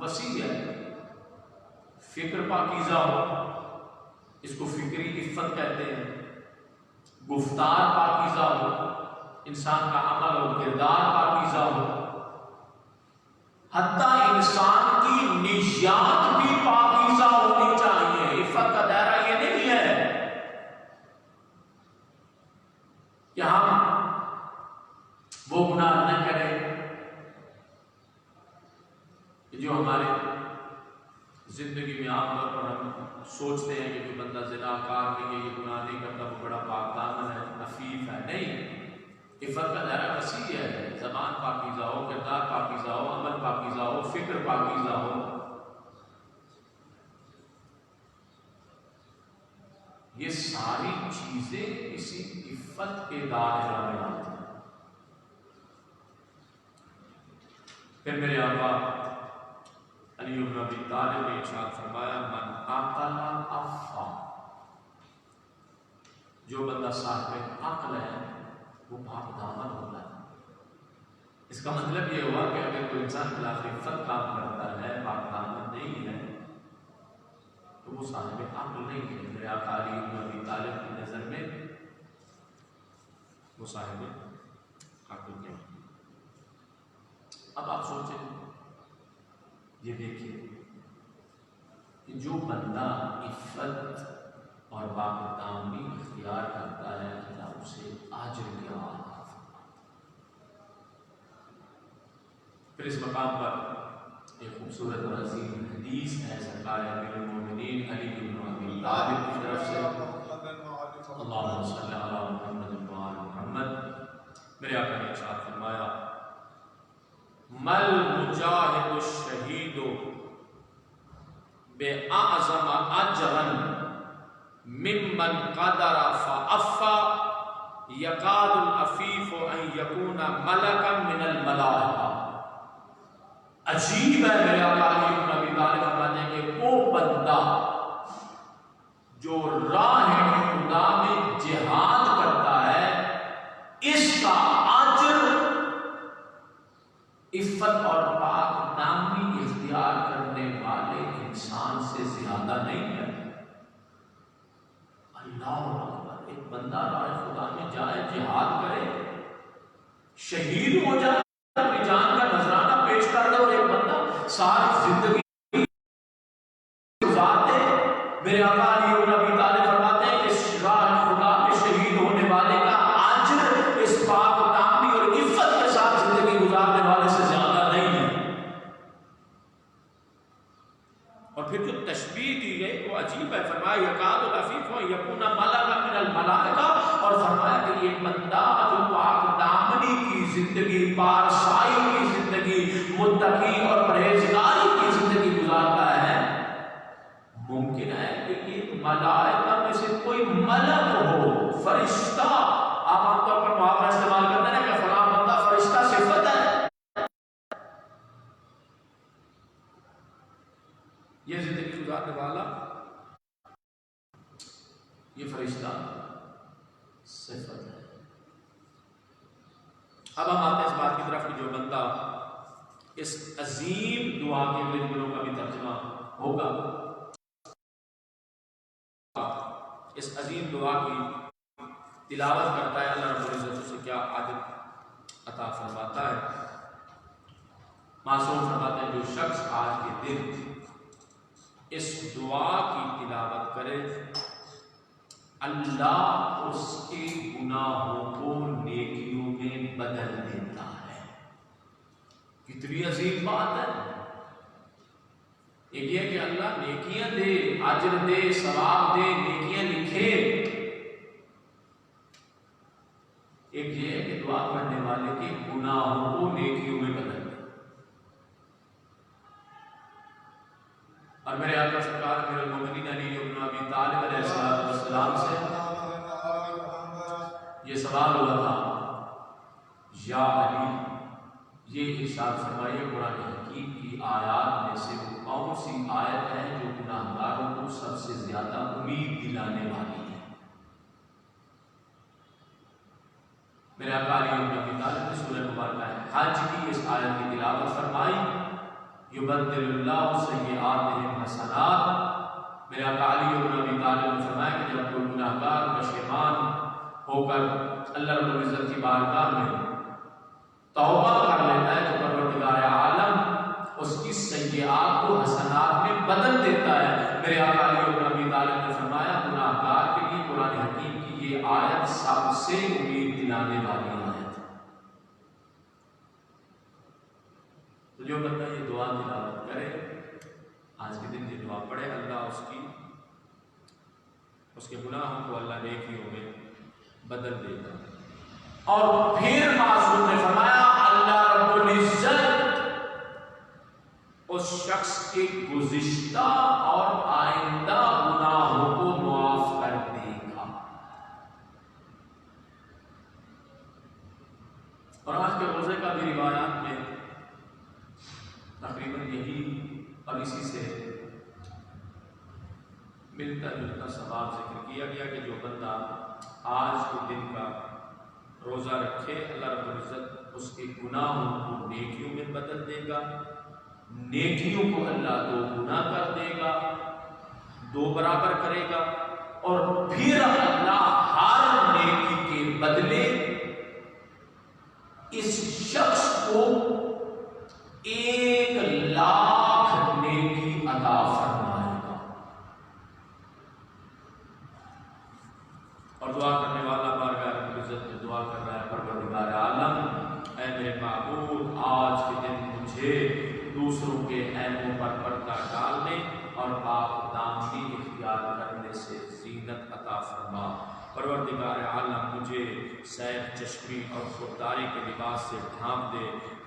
وسیع ہے، فکر پاکیزہ ہو، اس کو فکری عفت کہتے ہیں. گفتار پاکیزہ ہو، انسان کا عمل و کردار پاکیزہ ہو، حتیٰ انسان کی نیات بھی پاکیزہ ہونی چاہیے. عفت کا دائرہ یہ نہیں ہے کہ ہم وہ گناہ نہ کریں جو ہمارے زندگی میں عام طور پر ہم سوچتے ہیں کہ جو بندہ زنا کار ہے یہ گناہ نہیں کرتا وہ بڑا پاک دامن ہے، عفیف ہے. نہیں، عفت کا دائرہ وسیع ہے. زبان پاکیزہ ہو، کردار پاکیزہ ہو، عمل پاکیزہ ہو، فکر پاکیزہ ہو. یہ ساری چیزیں اسی عفت کے دائرہ میں آتی ہیں. پھر میرے آقا علی بن ابی طالب نے ارشاد فرمایا من عقل عفا، جو بندہ صاحب عقل ہے وہ پاک دامن ہوتا ہے. اس کا مطلب یہ ہوا کہ اگر کوئی انسان خلاف عفت کام کرتا ہے، پاک دامن نہیں ہے، تو وہ صاحب عقل نہیں ہے. میرے آقا علی بن ابی طالب کی نظر میں وہ صاحب عقل نہیں ہے. اب آپ سوچیں، یہ دیکھیے کہ جو بندہ عفت اور پاک دامنی اختیار کرتا ہے اللہ اسے اجر کیا عطا فرماتا ہے. پھر اس مقام پر ایک خوبصورت اور عظیم حدیث ہے سرکار امیر المومنین علی بن ابی طالب کی طرف سے، اللہم صلی علی محمد و آل محمد. میرے آقا نے ارشاد فرمایا مل مجاہد الشہید بے اعظم اجرا ممن قدر فعفا یکاد العفیف ان یکون ملکا من الملائکہ. عجیب ہے میرے آقا علی بن ابی طالب فرماتے ہیں کہ وہ بندہ جو راہ خدا میں جہاد کرتا ہے اس کا اجر عفت اور پاک دامنی اختیار کرنے والے انسان سے زیادہ نہیں ہے. اللہ اکبر، ایک بندہ راہ خدا میں جائے، جہاد کرے، شہید ہو جائے، اپنی جان کا نذرانہ پیش کر دے، اور ایک بندہ ساری زندگی گزار دے. میرے آقا علی بن ابی طالب فرماتے ہیں اس راہ خدا میں شہید ہونے والے کا اجر اس پاک دامنی اور عفت کے ساتھ زندگی گزارنے والے سے زیادہ نہیں ہے. اور پھر جو تشبیہ دی گئی وہ عجیب ہے. فرمایا یکاد العفیف یکون ملکا من الملائکہ، اور فرمایا کہ یہ بندہ جو پاک دامنی کی زندگی، پارسائی کی زندگی، متقی اور پرہیزگاری کی زندگی گزارتا ہے، ممکن ہے کہ ایک ملائکہ میں سے کوئی ملک ہو، فرشتہ. آپ عام طور پر محاورہ استعمال کرتے ہیں کہ فلاں بندہ فرشتہ صفت ہے. یہ زندگی گزارنے والا یہ فرشتہ صفت ہے. اب ہم آتے ہیں اس بات کی طرف کہ جو بندہ اس عظیم دعا کے بالکلوں کا بھی ترجمہ ہوگا، اس عظیم دعا کی تلاوت کرتا ہے، اللہ رب العزت اسے کیا عادت عطا فرماتا ہے. معصوم فرماتے ہیں جو شخص آج کے دن اس دعا کی تلاوت کرے اللہ اس کے گناہوں کو نیکیوں میں بدل دیتا ہے. کتنی عظیم بات ہے. ایک یہ کہ اللہ نیکیاں دے، اجر دے، ثواب دے، نیکیاں لکھے. ایک یہ ہے کہ دعا کرنے والے کے گناہوں کو نیکیوں میں بدل دے. اور میرے آقا سرکار امیر المومنین علی بن ابی طالب علیہ السلام سے یہ سوال ہوا تھا، یا علی یہ ارشاد فرمائیے قرآن حکیم کی آیات میں سے وہ کون سی آیت ہے جو گناہگاروں کو سب سے زیادہ امید دلانے والی ہے. میرے آقا علی بن ابی طالب نے سورہ مبارکہ حج کی اس آیت کی تلاوت فرمائی، یبدل اللہ سیئاتہم حسنات میرے آقا علی بن ابی طالب نے فرمایا کہ جب کوئی گناہگار پشیمان ہو کر اللہ رب العزت کی بارگاہ میں توبہ کر لیتا ہے تو پروردگار عالم اس کی سیئات کو حسنات میں بدل دیتا ہے۔ میرے آقا علی بن ابی طالب نے فرمایا گناہگار کے لیے قرآن حکیم کی یہ آیت سب سے امید دلانے والی آیت ہے۔ تو جو بندہ یہ دعا تلاوت کرے آج کے دن یہ دعا پڑھے، اللہ اس کے گناہوں کو اللہ نیکیوں میں بدل دے گا۔ اور پھر معصوم نے فرمایا اللہ رب العزت اس شخص کے گزشتہ اور آئندہ گناہوں کو معاف کر دے گا۔ اور آج کے روزے کا بھی روایات میں تقریباً یہی اور اسی سے ملتا جلتا ثواب ذکر کیا گیا کہ جو بندہ آج کے دن کا روزہ رکھے اللہ رب العزت اس کے گناہوں کو نیکیوں میں بدل دے گا، نیکیوں کو اللہ دو گنا کر دے گا، دو برابر کرے گا، اور پھر اللہ ہر نیکی کے بدلے اس شخص کو 1,00,000 نیکی عطا فرمائے گا۔ اور دعا کرنے والا بارگاہ رب العزت میں دعا کر رہا ہے پروردگار عالم اے میرے معبود آج کے دن مجھے دوسروں کے عیبوں پر پردہ ڈالنے اور پاک دامنی اختیار کرنے سے زینت عطا فرما۔ پروردگار عالم مجھے سیف چشمی اور خودداری کے لباس سے ڈھانپ دے۔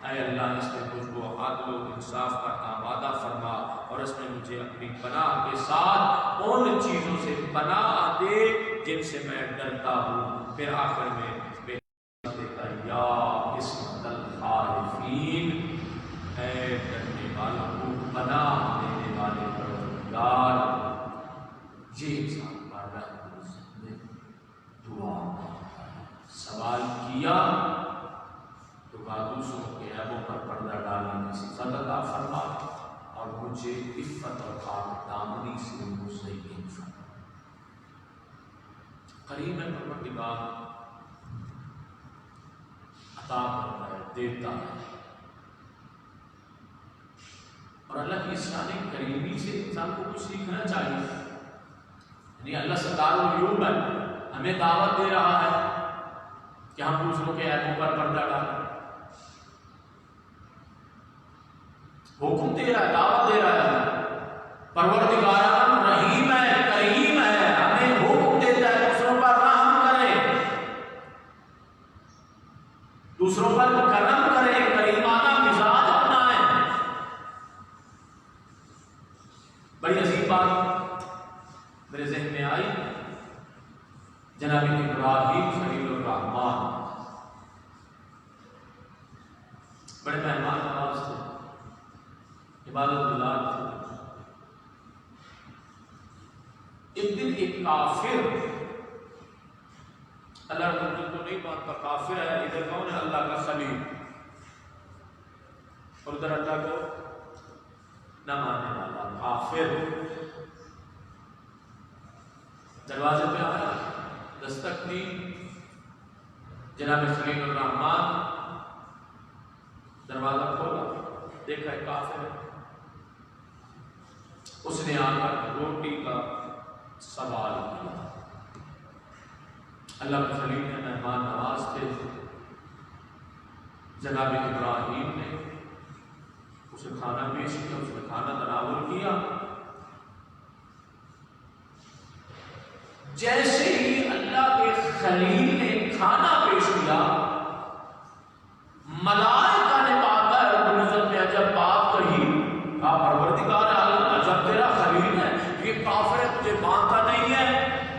اے اللہ اس میں مجھ کو عدل و انصاف کا آمادہ فرما اور اس میں مجھے اپنی پناہ کے ساتھ ان چیزوں سے پناہ دے جن سے میں ڈرتا ہوں۔ پھر آخر میں یا قسمت الخائفین اے ڈرنے والوں کو پناہ دینے والے پروردگار، یہ انسان نے دعا سوال کیا تو دوسروں کے عیبوں پر پردہ ڈالنے کی صفت عطا فرما اور مجھے عفت اور پاک دامنی سے مزین فرما۔ قریب ہے پروردگار عطا کرتا ہے، دیتا ہے، اور اللہ کی شان کریمی سے انسان کو کچھ سیکھنا چاہیے۔ یعنی اللہ ستار العیوب ہے، ہمیں دعوت دے رہا ہے کہ ہم دوسروں کے عیبوں پر پردہ ڈالیں، حکم دے رہا ہے، دعوت دے رہا ہے۔ پروردگار رحیم ہے، کریم ہے، ہمیں حکم دیتا ہے دوسروں پر رحم کریں، دوسروں پر کرم کریں، کریمانہ مزاج اپنائیں۔ بڑی عجیب بات میرے ذہن میں آئی، جناب ابراہیم خلیل الرحمن بڑے مہمان نواز تھے، عبادت گزار تھے۔ ایک دن ایک کافر، اللہ رب العزت کو نہیں مانتا، کافر ہے، ادھر کون ہے؟ اللہ کا خلیل، اور ادھر اللہ کو نہ ماننے والا کافر۔ دروازے پہ آیا، دستک دی، جناب خلیل الرحمن دروازہ کھولا، دیکھا ایک کافر ہے، اس نے آ کر روٹی کا سوال کیا۔ اللہ کے خلیل نے مہمان نواز تھے، جناب ابراہیم نے اسے کھانا پیش کیا، اس نے کھانا تناول کیا۔ جیسے ہی اللہ کے خلیل نے کھانا پیش کیا، ملائکہ نے پا کر العزت نے عجب بات کہی، کہا پروردگار عالم عجب تیرا خلیل ہے، یہ کافر ہے، تجھے مانتا نہیں ہے،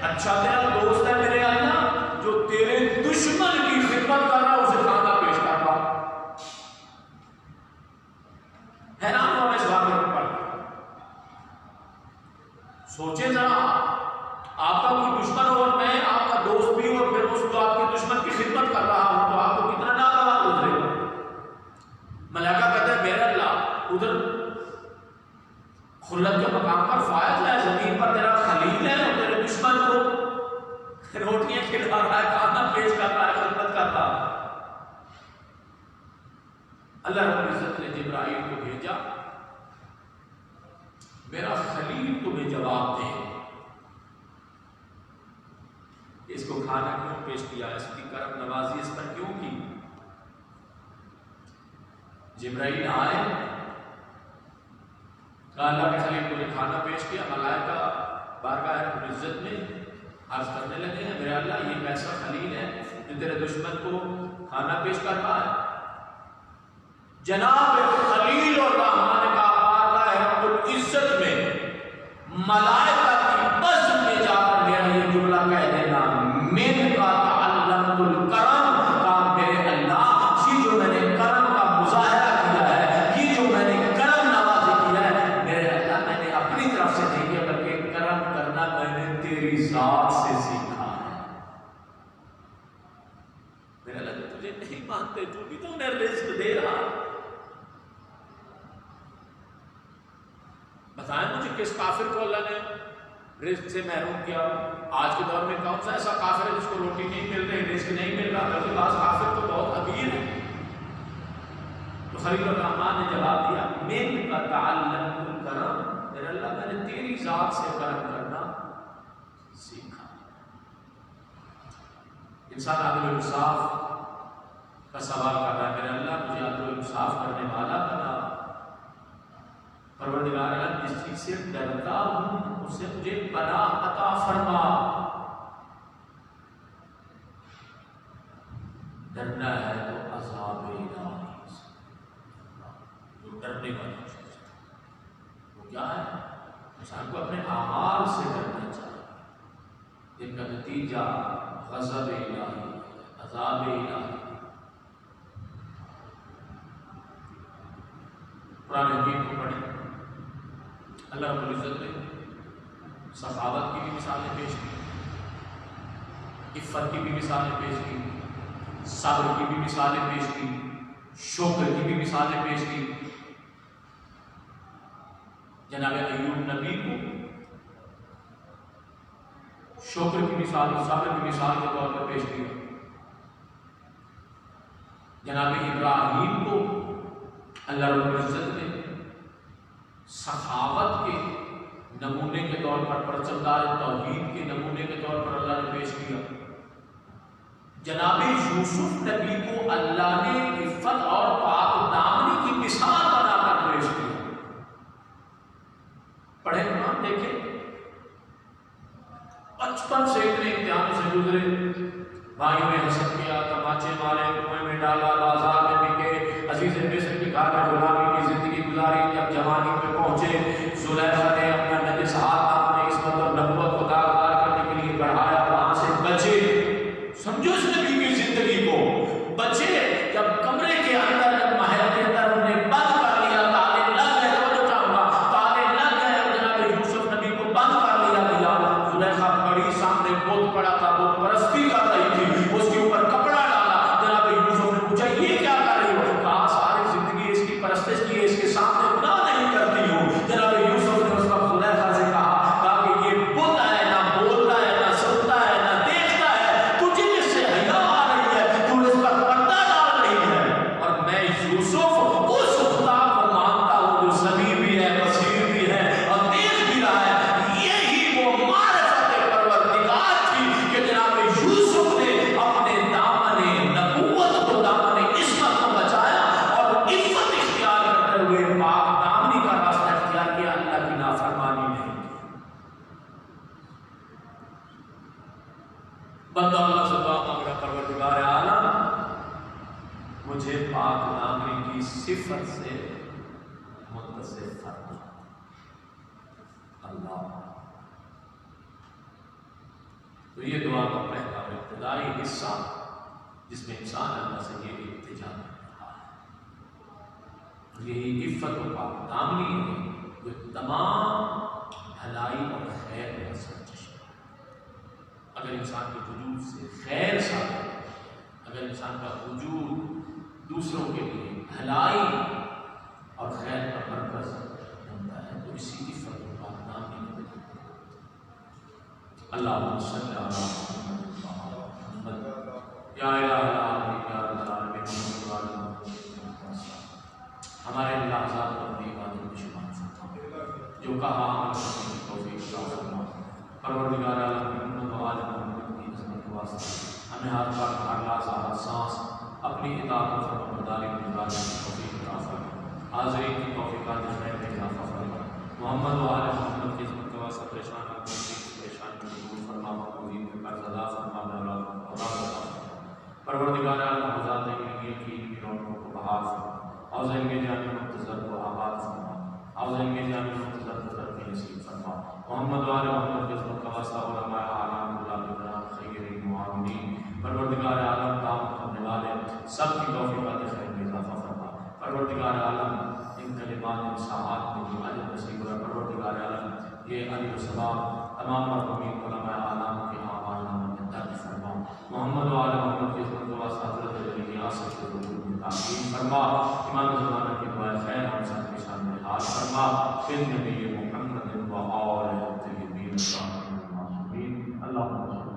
اچھا تیرا دوست ہے میرے اللہ جو تیرے دشمن کی خدمت کر رہا، اسے کھانا پیش کر رہا۔ حیران ہوا میں اس واقعے پر، سوچے ذرا آپ کا کوئی دشمن ہو اور میں آپ کا دوست بھی ہوں اور پھر اس کو آپ کے دشمن کی خدمت کر رہا ہوں تو آپ کو کتنا ناگوار گزرے گا۔ ملائکہ کہتے ہیں میرے اللہ ادھر خلت کے مقام پر فائز ہے، زمین پر روٹیاں کھلا رہا ہے، کھانا پیش کر رہا ہے، خدمت کر رہا ہے۔ اللہ رب العزت نے جبرائیل کو بھیجا، میرا خلیل تمہیں جواب دے، اس کو کھانا کیوں پیش کیا، اس کی کرم نوازی اس پر کیوں کی؟ جبرائیل آئے، کہا اللہ کے خلیل کو نے کھانا پیش کیا، ملائکہ بارگاہ رب العزت میں عرض کرنے لگے ہیں میرے اللہ یہ کیسا خلیل ہے جو تیرے دشمن کو کھانا پیش کر رہا ہے؟ جناب خلیل اور رحمان کا بارگاہ رب العزت میں ملائکہ کی بزم میں جا کر میرا یہ جملہ کہہ دینا، من کا تعلق الکرم، کا میرے اللہ یہ جو میں نے کرم کا مظاہرہ کیا ہے، یہ جو میں نے کرم نوازی کیا ہے، میرے اللہ میں نے اپنی طرف سے نہیں کیا بلکہ کرم کرنا میں نے تیری ذات سے سیکھا ہے۔ میرے اللہ تجھے نہیں مانتے، تو بھی تو انہیں رزق دے رہا، بتائیں مجھے کس کافر کو اللہ نے رزق سے محروم کیا؟ آج کے دور میں کون سا ایسا کافر ہے جس کو روٹی نہیں مل رہی، رزق نہیں مل رہا؟ بلکہ بعض کافر تو بہت امیر ہیں۔ تو خلیل الرحمن نے جواب دیا، من کا تعلق الکرم، میرے اللہ میں نے تیری ذات سے کرم کرنا سیکھا۔ انسان عدل و انصاف کا سوال کر رہا ہے، میرے اللہ مجھے عدل و انصاف کرنے والا بنا، پروردگار عالم جس چیز سے ڈرتا ہوں اس سے مجھے پناہ عطا فرما۔ ڈرنا ہے تو عذاب الہی سے، جو ڈرنے والی چیز وہ کیا ہے؟ انسان کو اپنے اعمال سے ڈرنا چاہیے، جن کا نتیجہ غضب الہی، عذاب الہی۔ قرآن حکیم کو پڑھیں، اللہ رب العزت نے سخاوت کی بھی مثالیں پیش کی، عفت کی بھی مثالیں پیش کی، صبر کی بھی مثالیں پیش کی، شکر کی بھی مثالیں پیش کی۔ جناب ایوب نبی کو شکر کی مثال، صبر کی مثال کے طور پر پیش کی۔ جناب ابراہیم کو اللہ رب العزت نے سخاوت کے نمونے کے طور پر، پرچمدار توحید کے نمونے کے طور پر اللہ نے پیش کیا۔ جناب یوسف نبی کو اللہ نے عفت اور پاک دامنی کی مثال بنا کر پیش کیا۔ پڑھیں قرآن دیکھیں، 55 سے اتنے امتحانوں سے گزرے، بھائیوں نے حسد کیا، تماچے مارے، کنویں میں ڈالا، بازار میں بکے، عزیز مصر کی گھر میں غلامی کی زندگی گزاری، جب جوانی میں پہنچے زلیخا نے اپنا نجس ہاتھ اپنے عصمت اور نبوت کو داغدار کرنے کے لیے بڑھایا، وہاں سے بچے۔ سمجھو اس نبی کی زندگی کو، بچے جب کمرے کے اندر، جب محل کے اندر انہیں بند کر لیا، تالے لگ گئے، توجہ چاہوں گا، تالے لگ گئے اور جناب یوسف نبی کو بند کر لیا گیا۔ زلیخا بڑی سامنے بت پڑا تھا، بت پرستی کر رہی تھی، اس کے اوپر کپڑا ڈالا۔ جناب یوسف نے پوچھا یہ کیا کر رہی ہو؟ کہا ساری زندگی اس کی پرستش کی، اس کے سامنے گناہ نہیں کرتی ہوں۔ جناب یوسف نے اس وقت زلیخا سے کہا کہ یہ بت ہے، نہ بولتا ہے، نہ سنتا ہے، نہ دیکھتا ہے، تجھے اس سے حیا آ رہی ہے، تو اس پر پردہ ڈال رہی ہے، اور میں یوسف اس خدا کو مانتا ہوں جو سمیع بھی ہے، بصیر بھی ہے اور دیکھ بھی رہا ہے۔ یہی وہ معرفت پروردگار تھی کہ جناب یوسف نے اپنے دامن نبوت کو، دامن عصمت کو بچایا اور عفت اختیار کرتے ہوئے پاک دامنی کا راستہ اختیار کیا، اللہ کی نافرمانی نہیں کی۔ بندہ اللہ سے دعا مانگ رہا، پروردگار عالم مجھے پاک دامنی کی صفت سے متصف فرما۔ اللہ، تو یہ دعا کا پہلا اور ابتدائی حصہ جس میں انسان اللہ سے یہ التجا کر رہا ہے، یہی عفت و پاک دامنی ہے جو تمام بھلائی اور خیر کا سرچشمہ ہے۔ اگر انسان کے وجود سے خیر صادر ہے، اگر انسان کا وجود دوسروں کے لیے بھلائی اور خیر کا مرکز بنتا ہے تو اسی عفت و پاک دامنی میں اللہ صلی اللہ علیہ وسلم یا الہ العالمین یا رب العالمین ہمارے لحظات کو اپنی عبادت میں شمار فرما، جو کہا عمل کرنے کی توفیق عطا فرما۔ پروردگار عالم محمد و آل محمد کی عظمت کے واسطے ہمیں ہر وقت ہر لحظہ ہر سانس اپنی اطاعت و فرمانبرداری میں گزارنے کی توفیق عطا فرما، حاضرین کی توفیقات خیر میں اضافہ فرما، محمد و آل محمد کی عظمت کے واسطے پریشان پریشانی کو دور فرما، مقبولین میں قرض ادا فرما، اولاد عطا فرما۔ پروردگار عالم حضرات علمی یقین کی رونقوں کو بحال فرما، حوض علم جامع مختصر کو آباد فرما، حوض علم جامع مختصر کو ترقی نصیب فرما، محمد و آل محمد کی عظمت کا واسطہ علماء اعلام اللہ کرام خیر معاونین، پروردگار عالم کام کرنے والے سب کی توفیقات خیر میں اضافہ فرما، پروردگار عالم ان کلمات ان ساعات میں جو اجر نصیب ہوا، پروردگار عالم یہ اجر و ثواب تمام مرحومین علماء اعلام کے اعمال نامہ میں درج فرما، محمد و آل محمد کی عظمت کا واسطہ حضرت علی ریاست کے وجود میں تعظیم فرما، امام زمانہ کی دعائے خیر ہم سب کے سامنے حال فرما، پھر نبی محمد و آل الطیبین الطاہرین المعصومین، اللہم